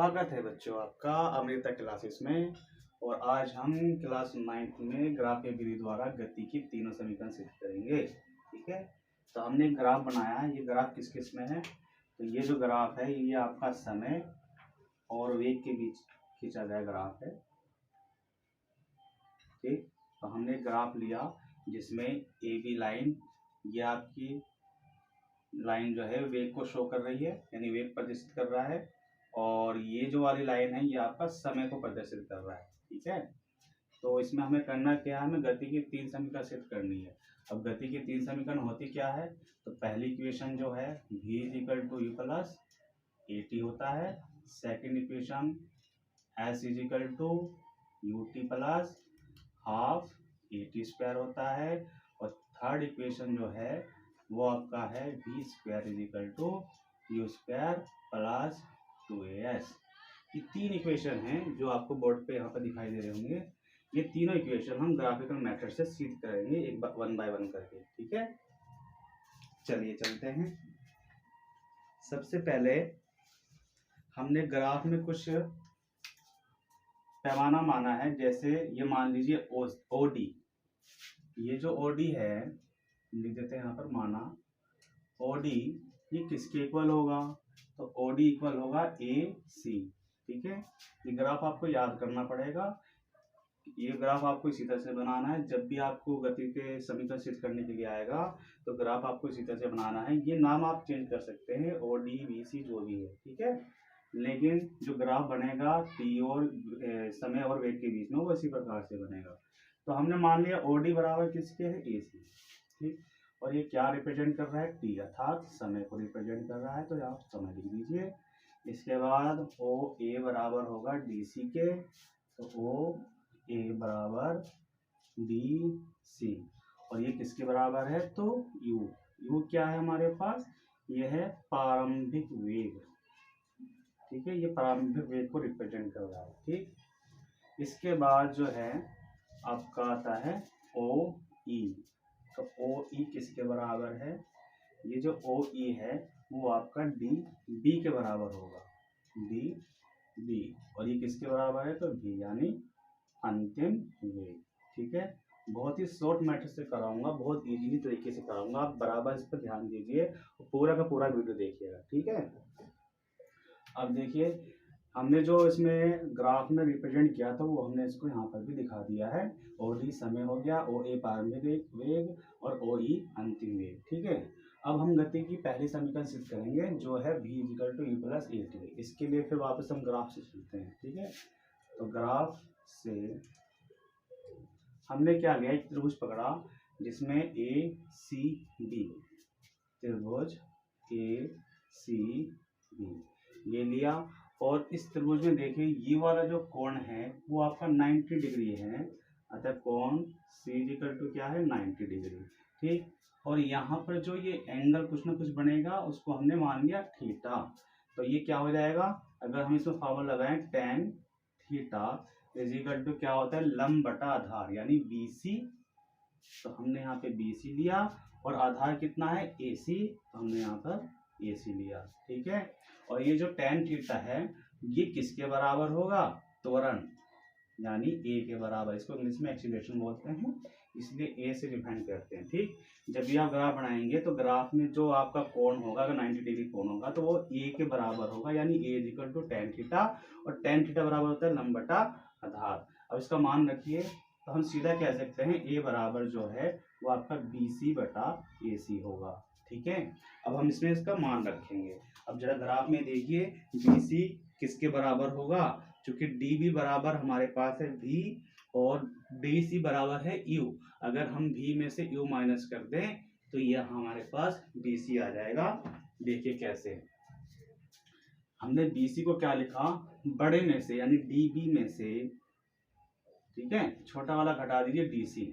स्वागत है बच्चों आपका अमृता क्लासेस में। और आज हम क्लास 9th में ग्राफ या विधि द्वारा गति की तीनों समीकरण सिद्ध करेंगे। ठीक है, तो हमने एक ग्राफ बनाया है। ये ग्राफ किस किस में है? तो ये जो ग्राफ है ये आपका समय और वेग के बीच खींचा गया ग्राफ है। ठीक, तो हमने ग्राफ लिया जिसमें ए बी लाइन, ये आपकी लाइन जो है वेग को शो कर रही है, यानी वेग प्रदर्शित कर रहा है, और ये जो वाली लाइन है ये आपका समय को प्रदर्शित कर रहा है। ठीक है, तो इसमें हमें करना क्या है, हमें गति की तीन समीकरण सिद्ध करनी है। अब गति की तीन समीकरण होती क्या है? तो पहली इक्वेशन जो है v = u प्लस at होता है। Second equation s = ut plus half at² होता है। और थर्ड इक्वेशन जो है वो आपका है v² = u² प्लस 2as। ये तीन इक्वेशन हैं जो आपको बोर्ड पे यहाँ पर दिखाई दे रहे होंगे। ये तीनों इक्वेशन हम ग्राफिकल मेथड से सिद्ध करेंगे एक वन बाय वन करके। ठीक है, चलिए चलते हैं। सबसे पहले हमने ग्राफ में कुछ पैमाना माना है, जैसे ये मान लीजिए ओडी। ये जो ओडी है लिख देते हैं यहाँ पर, माना ओडी ये किसके इक्वल होगा? तो ओडी इक्वल होगा ए सी। ठीक है, ये ग्राफ आपको याद करना पड़ेगा। ये ग्राफ आपको इसी तरह से बनाना है। जब भी आपको गति के समीकरण सिद्ध करने के लिए आएगा तो ग्राफ आपको इसी तरह से बनाना है। ये नाम आप चेंज कर सकते हैं, ओ डी बी सी जो भी है। ठीक है, लेकिन जो ग्राफ बनेगा टी और समय और वेग के बीच में वो इसी प्रकार से बनेगा। तो हमने मान लिया ओ डी बराबर किसके है? ए सी। ठीक, और ये क्या रिप्रेजेंट कर रहा है? टी, अर्थात समय को रिप्रेजेंट कर रहा है, तो आप समय लिख दीजिए। इसके बाद ओ ए बराबर होगा डी सी के, तो ओ ए बराबर डी सी। और ये किसके बराबर है? तो यू। यू क्या है हमारे पास? ये है प्रारंभिक वेग। ठीक है, ये प्रारंभिक वेग को रिप्रेजेंट कर रहा है। ठीक, इसके बाद जो है आपका आता है ओ ई। तो ओ ई किसके बराबर है? ये जो ओ ई है वो आपका डी बी के बराबर होगा, डी बी। और ये किसके बराबर है? तो बी, यानी अंतिम वेग। ठीक है, बहुत ही शॉर्ट मेथड से कराऊंगा, बहुत इजीली तरीके से कराऊंगा। आप बराबर इस पर ध्यान दीजिए और पूरा का पूरा वीडियो देखिएगा। ठीक है, अब देखिए हमने जो इसमें ग्राफ में रिप्रेजेंट किया था वो हमने इसको यहाँ पर भी दिखा दिया है। ओ डी समय हो गया, ओ ए प्रारंभिक वेग और ओ ई अंतिम वेग। ठीक है, अब हम गति की पहली समीकरण सिद्ध करेंगे जो है v = u प्लस at। इसके लिए फिर वापस हम ग्राफ से चलते हैं। ठीक है, तो ग्राफ से हमने क्या लिया? एक त्रिभुज पकड़ा जिसमें ए सी बी, त्रिभुज ए सी बी ये लिया। और इस त्रिभुज में देखिए ये वाला जो कोण है वो आपका 90 डिग्री है, अतः कोण सी = क्या है? 90 डिग्री। ठीक, और यहाँ पर जो ये एंगल कुछ ना कुछ बनेगा उसको हमने मान लिया थीटा। तो ये क्या हो जाएगा? अगर हम इसमें फॉर्मूला लगाएं tan थीटा = क्या होता है? लंब बटा आधार, यानी बी सी। तो हमने यहाँ पे बी सी लिया और आधार कितना है? ए सी, तो हमने यहाँ पर ए सी लिया। ठीक है, और ये जो tan थीटा है ये किसके बराबर होगा? त्वरण, यानी ए के बराबर। इसको इंग्लिश में एक्सीलरेशन बोलते हैं, इसलिए ए से डिफाइन करते हैं। ठीक, जब भी आप ग्राफ बनाएंगे तो ग्राफ में जो आपका कोण होगा, अगर 90 डिग्री कोण होगा तो वो ए के बराबर होगा, यानी ए = tan थीटा। और tan थीटा बराबर होता है लंब बटा आधार। अब इसका मान रखिए तो हम सीधा कह सकते हैं ए बराबर जो है वो आपका बी सी बटा ए सी होगा। ठीक है, अब हम इसमें इसका मान रखेंगे। अब जरा ग्राफ में देखिए बी सी किसके बराबर होगा? क्योंकि डी बी बराबर हमारे पास है v और डी सी बराबर है u। अगर हम v में से u माइनस कर दें तो यह हमारे पास बी सी आ जाएगा। देखिए कैसे, हमने बी सी को क्या लिखा? बड़े में से, यानी डी बी में से। ठीक है, छोटा वाला घटा दीजिए डी सी,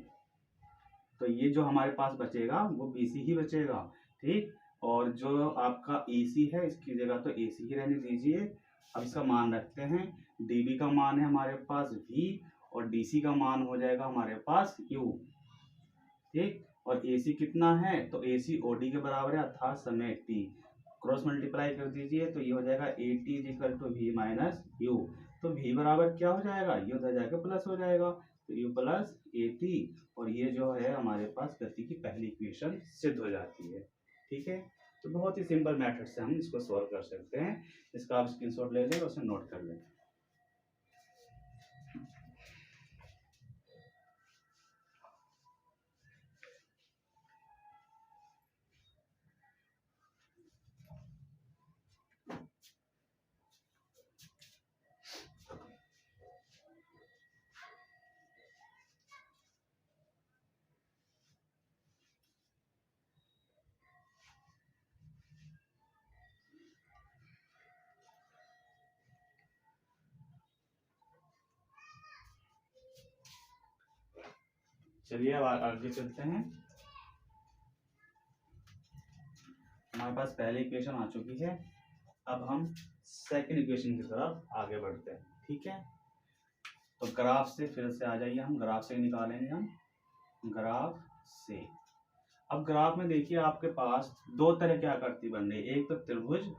तो ये जो हमारे पास बचेगा वो बी सी ही बचेगा। ठीक, और जो आपका ए सी है इसकी जगह तो ए सी ही रहने दीजिए। अब इसका मान रखते हैं, डी बी का मान है हमारे पास v और डी सी का मान हो जाएगा हमारे पास u। ठीक, और ए सी कितना है? तो ए सी ओ डी के बराबर है, अर्थात समय t। क्रॉस मल्टीप्लाई कर दीजिए तो ये हो जाएगा A T is equal to V minus U. तो v बराबर क्या हो जाएगा, ये उधर जाकर प्लस हो जाएगा, तो u प्लस ए टी, और ये जो है हमारे पास गति की पहली इक्वेशन सिद्ध हो जाती है। ठीक है, तो बहुत ही सिंपल मेथड से हम इसको सॉल्व कर सकते हैं। इसका आप स्क्रीनशॉट ले लें और उसे नोट कर लें। चलिए अब आगे चलते हैं। हमारे पास पहली इक्वेशन आ चुकी है, अब हम सेकंड इक्वेशन की तरफ आगे बढ़ते हैं। ठीक है, तो ग्राफ से फिर से आ जाइए, हम ग्राफ से निकालेंगे, हम ग्राफ से। अब ग्राफ में देखिए आपके पास दो तरह की आकृति बन रही है, एक तो त्रिभुज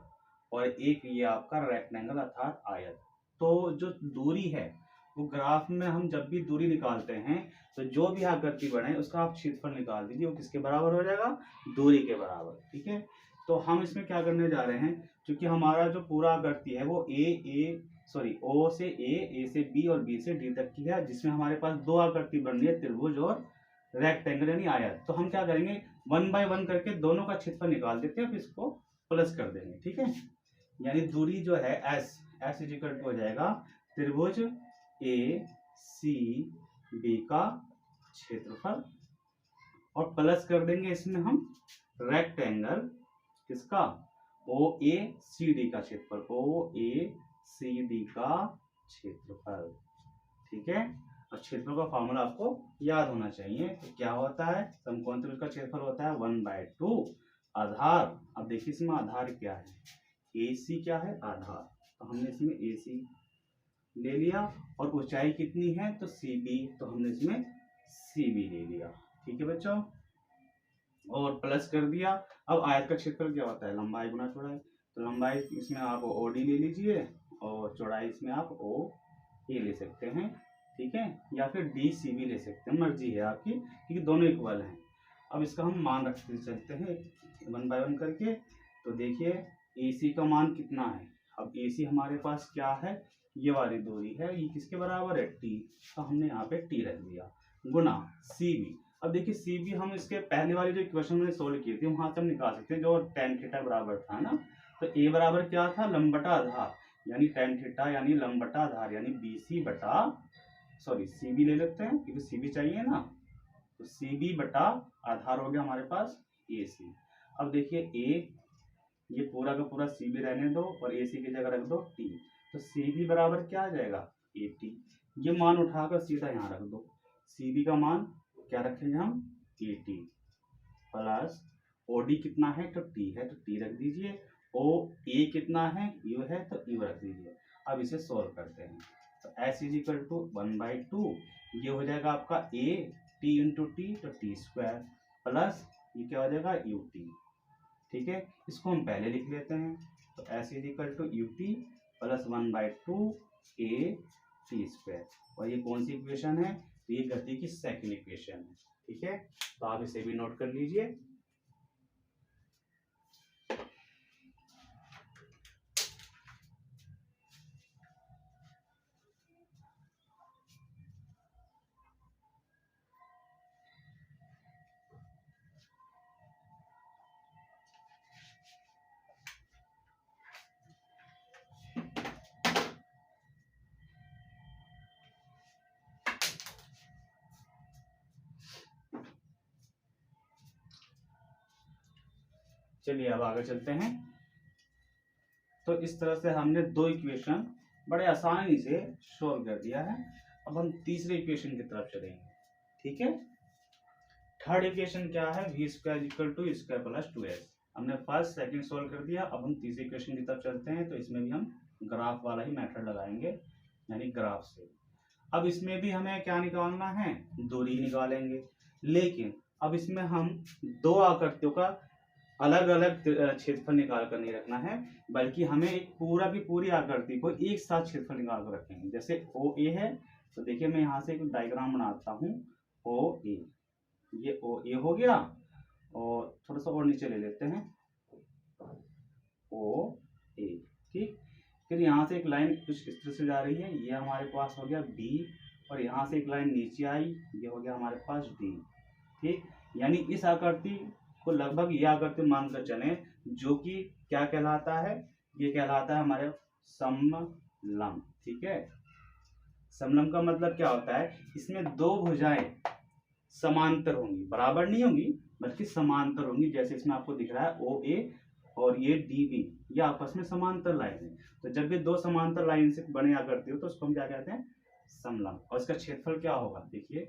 और एक ये आपका रेक्टेंगल अर्थात आयत। तो जो दूरी है वो ग्राफ में हम जब भी दूरी निकालते हैं तो जो भी आकृति बने उसका आप क्षेत्रफल निकाल दीजिए, वो किसके बराबर हो जाएगा, दूरी के बराबर। ठीक है, तो हम इसमें क्या करने जा रहे हैं, क्योंकि हमारा जो पूरा आकृति है वो ओ से ए से बी और बी से डी तक की है, जिसमें हमारे पास दो आकृति बन रही है, त्रिभुज और रेक्टेंगल यानी आयत। तो हम क्या करेंगे, 1 बाय 1 करके दोनों का क्षेत्रफल निकाल देते हैं, फिर इसको प्लस कर देंगे। ठीक है, यानी दूरी जो है एस इज इक्वल टू हो जाएगा त्रिभुज ए सी बी का क्षेत्रफल, और प्लस कर देंगे इसमें हम रेक्टेंगल किसका, ओ ए सी डी का क्षेत्रफल, ओ ए सी डी का क्षेत्रफल। ठीक है, और क्षेत्रफल का फॉर्मूला आपको याद होना चाहिए। तो क्या होता है, समकोण त्रिभुज का क्षेत्रफल होता है 1/2 आधार। अब देखिए इसमें आधार क्या है, ए सी क्या है, आधार। तो हमने इसमें ए सी ले लिया, और ऊंचाई कितनी है तो सी बी, तो हमने इसमें सी बी ले लिया। ठीक है बच्चों, और प्लस कर दिया। अब आयत का क्षेत्रफल क्या होता है, लंबाई गुना चौड़ाई। तो लंबाई इसमें आप ओ डी ले लीजिए, और चौड़ाई इसमें आप ओ ए ले सकते हैं। ठीक है, या फिर डी सी बी ले सकते हैं, मर्जी है आपकी, क्योंकि दोनों इक्वल हैं। अब इसका हम मान रखते चलते हैं 1 बाय 1 करके। तो देखिए ए सी का मान कितना है, अब ए सी हमारे पास क्या है, ये वाली दूरी है, ये किसके बराबर है, टी। तो हमने यहाँ पे टी रख दिया, गुना सी बी। अब देखिए सी बी हम इसके पहले वाली जो इक्वेशन मैंने सोल्व की थी वहां से हम निकाल सकते हैं, जो tan थीटा बराबर था ना। तो ए बराबर क्या था, लंब बटा आधार, यानी tan थीटा यानी लंब बटा आधार, यानी बी सी बटा, सॉरी सी बी ले लेते हैं क्योंकि सी बी चाहिए ना। तो सी बी बटा आधार हो गया हमारे पास ए सी। अब देखिए ए, ये पूरा का पूरा सी बी रहने दो और ए सी की जगह रख दो टी। तो सी बी बराबर क्या आ जाएगा, ए टी। ये मान उठाकर सीधा यहाँ रख दो, सी बी का मान क्या रखेंगे हम, A T, plus O D कितना है तो टी है, तो टी रख दीजिए। ओ ए कितना है, यू है, तो यू रख दीजिए। अब इसे सोल्व करते हैं, तो एस इज इक्वल टू 1/2, ये हो जाएगा आपका ए टी इंटू टी, तो टी स्क्वायर, प्लस ये क्या हो जाएगा यू टी। ठीक है, इसको हम पहले लिख लेते हैं, तो S is equal to U T plus 1/2 A T square. और ये कौन सी इक्वेशन है, तो ये गति की सेकंड इक्वेशन है। ठीक है, तो आप इसे भी नोट कर लीजिए। चलिए अब आगे चलते हैं। तो इस तरह से हमने दो इक्वेशन बड़े आसानी से सोल्व कर दिया है। अब हम तीसरे इक्वेशन की तरफ चलेंगे। ठीक है, थर्ड इक्वेशन क्या है, V square equal to square plus 2s। हमने फर्स्ट सेकंड सोल्व कर दिया, अब हम तीसरे इक्वेशन की तरफ चलते हैं। तो इसमें भी हम ग्राफ वाला ही मेथड लगाएंगे, यानी ग्राफ से। अब इसमें भी हमें क्या निकालना है, दूरी निकालेंगे, लेकिन अब इसमें हम दो आकृतियों का अलग अलग क्षेत्रफल निकाल कर नहीं रखना है, बल्कि हमें एक पूरा की पूरी आकृति को एक साथ क्षेत्रफल निकाल कर रखेंगे। जैसे ओ ए है, तो देखिए मैं यहाँ से एक डायग्राम बनाता हूँ। ओ ए, ये ओ ए हो गया, और थोड़ा सा और नीचे ले लेते हैं, ओ ए, ठीक। फिर यहाँ से एक लाइन कुछ इस तरह से जा रही है, ये हमारे पास हो गया बी, और यहाँ से एक लाइन नीचे आई, ये हो गया हमारे पास डी, ठीक। यानी इस आकृति को लगभग ये आकृति मानकर चले, जो कि क्या कहलाता है, ये कहलाता है हमारे समलंब, ठीक है। समलंब का मतलब क्या होता है, इसमें दो भुजाएं समांतर होंगी, बराबर नहीं होंगी बल्कि समांतर होंगी। जैसे इसमें आपको दिख रहा है ओ ए और ये डी बी, ये आपस में समांतर लाइन है। तो जब ये दो समांतर लाइन से बने आकृति हो तो उसको हम क्या कहते हैं, समलंब। और इसका क्षेत्रफल क्या होगा, देखिए,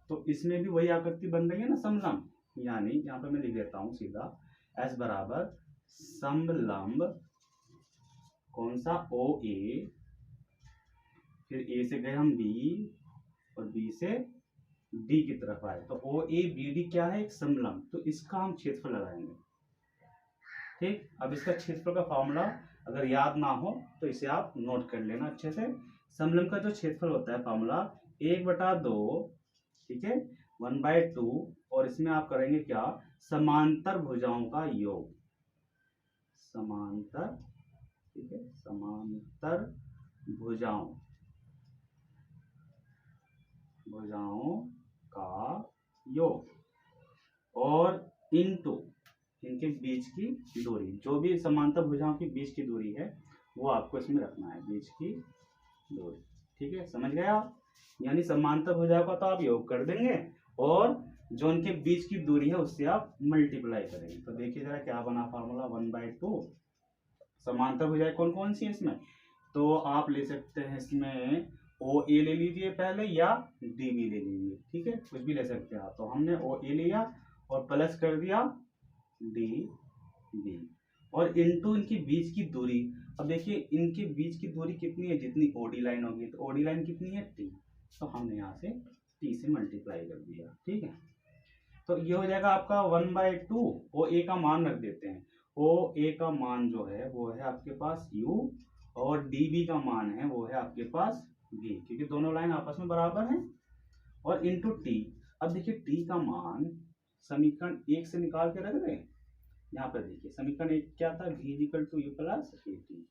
तो इसमें भी वही आकृति बन रही है ना, समलंब। यानी यहाँ पे मैं लिख देता हूँ सीधा, S बराबर समलंब कौन सा, ओ ए, फिर ए से गए हम बी, और बी से डी की तरफ आए, तो ओ ए बी डी क्या है, एक समलंब। तो इसका हम क्षेत्रफल लगाएंगे, ठीक। अब इसका क्षेत्रफल का फॉर्मूला अगर याद ना हो तो इसे आप नोट कर लेना अच्छे से। समलंब का जो क्षेत्रफल होता है फॉर्मूला 1/2, ठीक है, 1/2, और इसमें आप करेंगे क्या, समांतर भुजाओं का योग, समांतर, ठीक है, समांतर भुजाओं का योग, और इनटू इनके बीच की दूरी, जो भी समांतर भुजाओं के बीच की दूरी है वो आपको इसमें रखना है, बीच की दूरी, ठीक है, समझ गए आप। यानी समांतर भुजाओं का तो आप योग कर देंगे, और जो उनके बीच की दूरी है उससे आप मल्टीप्लाई करेंगे। तो देखिए जरा क्या बना फॉर्मूला, 1/2। समांतर भुजाएं कौन कौन सी है इसमें, तो आप ले सकते हैं इसमें ओ ए ले लीजिए पहले, या डी बी ले लीजिए, ठीक है, कुछ भी ले सकते हैं आप। तो हमने ओ ए लिया और प्लस कर दिया डी बी, और इनटू इनके बीच की दूरी। अब देखिए इनके बीच की दूरी कितनी है, जितनी ओडी लाइन होगी, तो ओडी लाइन कितनी है, टी, तो हमने यहाँ से टी से मल्टीप्लाई कर दिया, ठीक है। तो ये हो जाएगा आपका 1/2। ओ ए का मान रख देते हैं, ओ ए का मान जो है वो है आपके पास u, और डी बी का मान है वो है आपके पास v, क्योंकि दोनों लाइन आपस में बराबर हैं, और इनटू टी। अब देखिए टी का मान समीकरण 1 से निकाल के रख दें। यहाँ पर देखिए समीकरण 1 क्या था, v equal to U plus A T.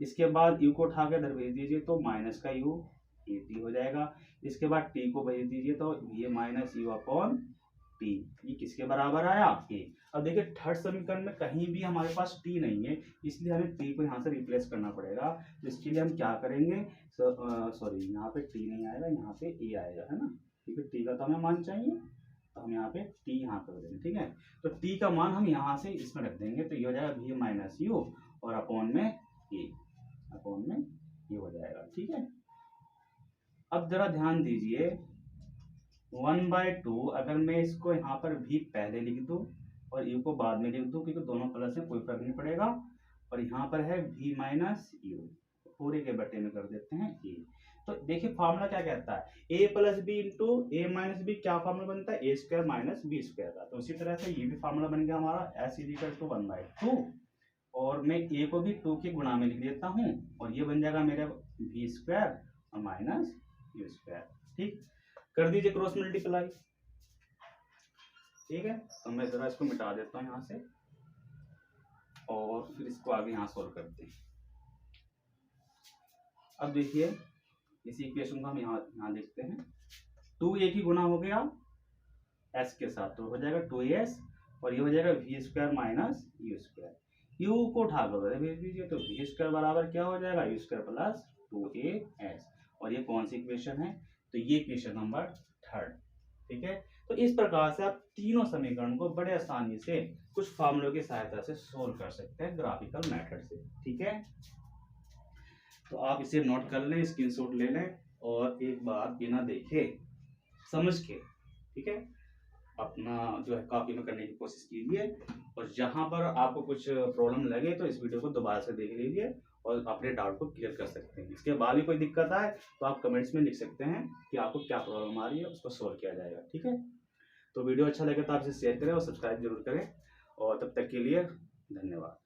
इसके बाद u को उठा के इधर भेज दीजिए तो माइनस का u ए टी हो जाएगा। इसके बाद t को भेज दीजिए तो ये माइनस यू अपॉन टी, ये किसके बराबर आया, a। अब देखिए थर्ड समीकरण में कहीं भी हमारे पास t नहीं है, इसलिए हमें t को यहाँ से रिप्लेस करना पड़ेगा। तो इसके लिए हम क्या करेंगे, सॉरी यहाँ पे t नहीं आएगा, यहाँ पे a आएगा, है ना, ठीक है। t का तो हमें मान चाहिए, तो हम यहाँ पे t यहाँ कर देंगे, ठीक है। तो t का मान हम यहाँ से इसमें रख देंगे, तो ये हो जाएगा v माइनस यू, और अपॉन में a, अपॉन में ये हो जाएगा, ठीक है। अब जरा ध्यान दीजिए, 1/2 अगर मैं इसको यहाँ पर v पहले लिख दूं और u को बाद में लिख दूं, क्योंकि दोनों प्लस में कोई फर्क नहीं पड़ेगा, और यहाँ पर है v माइनस यू, पूरे के बटे में कर देते हैं a। तो देखिए फार्मूला क्या कहता है, a plus B into A minus B, क्या फार्मूला बनता है, A square minus B square का। तो उसी तरह से ये भी फार्मूला बन गया हमारा, s इक्वल टू 1/2, और मैं a को भी 2 के गुणा में लिख देता हूँ, और ये बन जाएगा मेरा v स्क्वायर और माइनस यू स्क्वायर, ठीक। कर दीजिए क्रॉस मल्टीप्लाई, ठीक है। तो मैं जरा इसको मिटा देता हूँ यहाँ से, और फिर इसको आगे यहाँ सोल्व करते हैं। अब देखिए इस इक्वेशन को हम यहाँ देखते हैं, 2a की गुना हो गया s के साथ, तो हो जाएगा 2s, और ये हो जाएगा v square minus you square. u को उठा कर भेज दीजिए, तो v स्क्वायर बराबर क्या हो जाएगा, u स्क्वायर प्लस 2as, और ये कौन सी इक्वेशन है, तो ये इक्वेशन नंबर 3, ठीक है। तो इस प्रकार से आप तीनों समीकरण को बड़े आसानी से कुछ फार्मूलों की सहायता से सोल्व कर सकते हैं ग्राफिकल मेथड से, ठीक है। तो आप इसे नोट कर लें, स्क्रीनशॉट ले लें, और एक बार बिना देखे समझ के, ठीक है, अपना जो है कॉपी में करने की कोशिश कीजिए, और जहां पर आपको कुछ प्रॉब्लम लगे तो इस वीडियो को दोबारा से देख लीजिए और अपने डाउट को क्लियर कर सकते हैं। इसके बाद भी कोई दिक्कत आए तो आप कमेंट्स में लिख सकते हैं कि आपको क्या प्रॉब्लम आ रही है, उसको सोल्व किया जाएगा, ठीक है। तो वीडियो अच्छा लगे तो आप इसे शेयर करें और सब्सक्राइब जरूर करें, और तब तक के लिए धन्यवाद।